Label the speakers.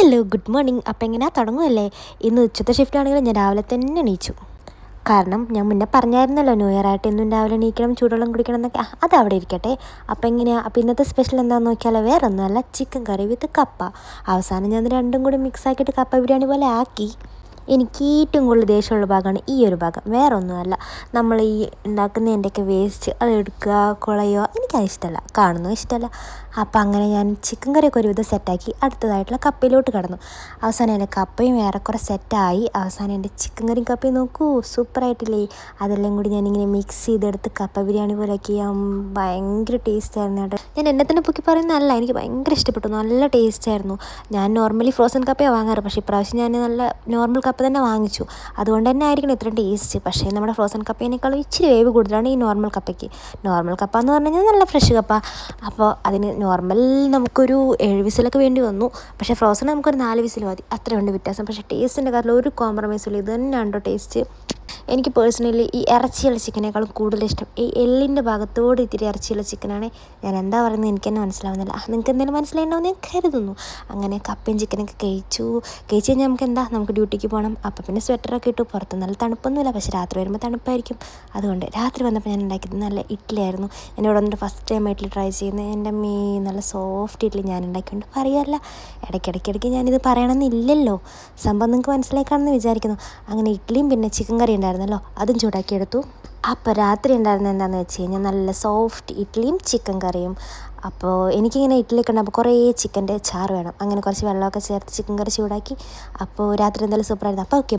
Speaker 1: Hello good morning. അപ്പം എങ്ങനെയാ തുടങ്ങുമല്ലേ? ഇന്ന് ഉച്ചത്തെ ഷിഫ്റ്റ് ആണെങ്കിലും ഞാൻ രാവിലെ തന്നെ എണീച്ചു. കാരണം ഞാൻ മുന്നേ പറഞ്ഞായിരുന്നല്ലോ ന്യൂ ഇയർ ആയിട്ട് എന്നും രാവിലെ എണീക്കണം, ചൂടുവെള്ളം കുടിക്കണം എന്നൊക്കെ. അത് അവിടെ ഇരിക്കട്ടെ. അപ്പം എങ്ങനെയാ, അപ്പം ഇന്നത്തെ സ്പെഷ്യൽ എന്താണെന്ന് നോക്കിയാലോ, വേറെ ഒന്നുമല്ല, ചിക്കൻ കറി വിത്ത് കപ്പ. അവസാനം ഞാൻ രണ്ടും കൂടി മിക്സ് ആക്കിയിട്ട് കപ്പ ബിരിയാണി പോലെ ആക്കി. എനിക്ക് ഏറ്റവും കൂടുതൽ ദേഷ്യമുള്ള ഭാഗമാണ് ഈ ഒരു ഭാഗം, വേറെ ഒന്നുമല്ല. നമ്മൾ ഈ ഉണ്ടാക്കുന്നതിൻ്റെയൊക്കെ വേസ്റ്റ് അത് എടുക്കുക, കുളയുക, എനിക്കത് ഇഷ്ടമല്ല, കാണുന്നതും ഇഷ്ടമല്ല. അപ്പം അങ്ങനെ ഞാൻ ചിക്കൻ കറിയൊക്കെ ഒരുവിധം സെറ്റാക്കി അടുത്തതായിട്ടുള്ള കപ്പയിലോട്ട് കടന്നു. അവസാനം എൻ്റെ കപ്പയും ഏറെക്കുറെ സെറ്റായി. അവസാനം എൻ്റെ ചിക്കൻ കറിയും കപ്പയും നോക്കൂ, സൂപ്പറായിട്ടില്ലേ? അതെല്ലാം കൂടി ഞാനിങ്ങനെ മിക്സ് ചെയ്തെടുത്ത് കപ്പ ബിരിയാണി പോലെയൊക്കെ ഭയങ്കര ടേസ്റ്റ് ആയിരുന്നു കേട്ടോ. ഞാൻ എന്നെ തന്നെ പൊക്കി പറയുന്നതല്ല, എനിക്ക് ഭയങ്കര ഇഷ്ടപ്പെട്ടു, നല്ല ടേസ്റ്റ് ആയിരുന്നു. ഞാൻ നോർമലി ഫ്രോസൺ കപ്പയാണ് വാങ്ങാറ്, പക്ഷേ ഇപ്രാവശ്യം ഞാൻ നല്ല നോർമൽ കപ്പ തന്നെ വാങ്ങിച്ചു. അതുകൊണ്ട് തന്നെ ആയിരിക്കണം ഇത്രയും ടേസ്റ്റ്. പക്ഷേ നമ്മുടെ ഫ്രോസൺ കപ്പേനേക്കാളും ഇച്ചിരി വേവ് കൂടുതലാണ് ഈ നോർമൽ കപ്പയ്ക്ക്. നോർമൽ കപ്പ എന്ന് പറഞ്ഞു കഴിഞ്ഞാൽ നല്ല ഫ്രഷ് കപ്പ. അപ്പോൾ അതിന് നോർമൽ നമുക്കൊരു 7 വിസിലൊക്കെ വേണ്ടി വന്നു. പക്ഷേ ഫ്രോസൺ നമുക്കൊരു 4 വിസിൽ മതി, അത്രയുണ്ട് വ്യത്യാസം. പക്ഷേ ടേസ്റ്റിൻ്റെ കാര്യത്തിൽ ഒരു കോംപ്രമൈസും ഇത് തന്നെയാണ് കേട്ടോ ടേസ്റ്റ്. എനിക്ക് പേഴ്സണലി ഈ ഇറച്ചിയുള്ള ചിക്കനേക്കാളും കൂടുതൽ ഇഷ്ടം ഈ എല്ലിൻ്റെ ഭാഗത്തോട് ഇത്തിരി ഇറച്ചിയുള്ള ചിക്കനാണ്. ഞാൻ എന്താ പറയുന്നത് എനിക്ക് തന്നെ മനസ്സിലാവുന്നില്ല. നിങ്ങൾക്ക് എന്തെങ്കിലും മനസ്സിലായിട്ടുണ്ടാവും ഞാൻ കരുതുന്നു. അങ്ങനെ കപ്പയും ചിക്കനൊക്കെ കഴിച്ചു കഴിഞ്ഞാൽ നമുക്ക് ഡ്യൂട്ടിക്ക് പോകണം. അപ്പം പിന്നെ സ്വെറ്ററൊക്കെ ഇട്ടു. പുറത്ത് നല്ല തണുപ്പൊന്നുമില്ല, പക്ഷേ രാത്രി വരുമ്പോൾ തണുപ്പായിരിക്കും. അതുകൊണ്ട് രാത്രി വന്നപ്പോൾ ഞാൻ ഉണ്ടാക്കിയത് നല്ല ഇഡ്ഡലി ആയിരുന്നു. എന്നോട് വന്നിട്ട് ഫസ്റ്റ് ടൈം ഇഡ്ഡലി ട്രൈ ചെയ്യുന്നത്. എൻ്റെ നല്ല സോഫ്റ്റ് ഇഡ്ഡലി ഞാൻ ഉണ്ടാക്കിക്കൊണ്ട് പറയുമല്ല. ഇടയ്ക്കിടയ്ക്ക് ഞാനിത് പറയണമെന്നില്ലല്ലോ, സംഭവം നിങ്ങൾക്ക് മനസ്സിലാക്കാമെന്ന് വിചാരിക്കുന്നു. അങ്ങനെ ഇഡ്ഡലിയും പിന്നെ ചിക്കൻ കറി ഉണ്ടായിരുന്നല്ലോ, അതും ചൂടാക്കിയെടുത്തു. അപ്പോൾ രാത്രി ഉണ്ടായിരുന്നത് എന്താണെന്ന് വെച്ച് കഴിഞ്ഞാൽ നല്ല സോഫ്റ്റ് ഇഡ്ഡലിയും ചിക്കൻ കറിയും. അപ്പോൾ എനിക്കിങ്ങനെ ഇഡ്ഡലിയൊക്കെ ഉണ്ടാകുമ്പോൾ കുറേ ചിക്കൻ്റെ ചാറ് വേണം. അങ്ങനെ കുറച്ച് വെള്ളമൊക്കെ ചേർത്ത് ചിക്കൻ കറി ചൂടാക്കി. അപ്പോൾ രാത്രി എന്തായാലും സൂപ്പറായിരുന്നു. അപ്പോൾ ഓക്കെ.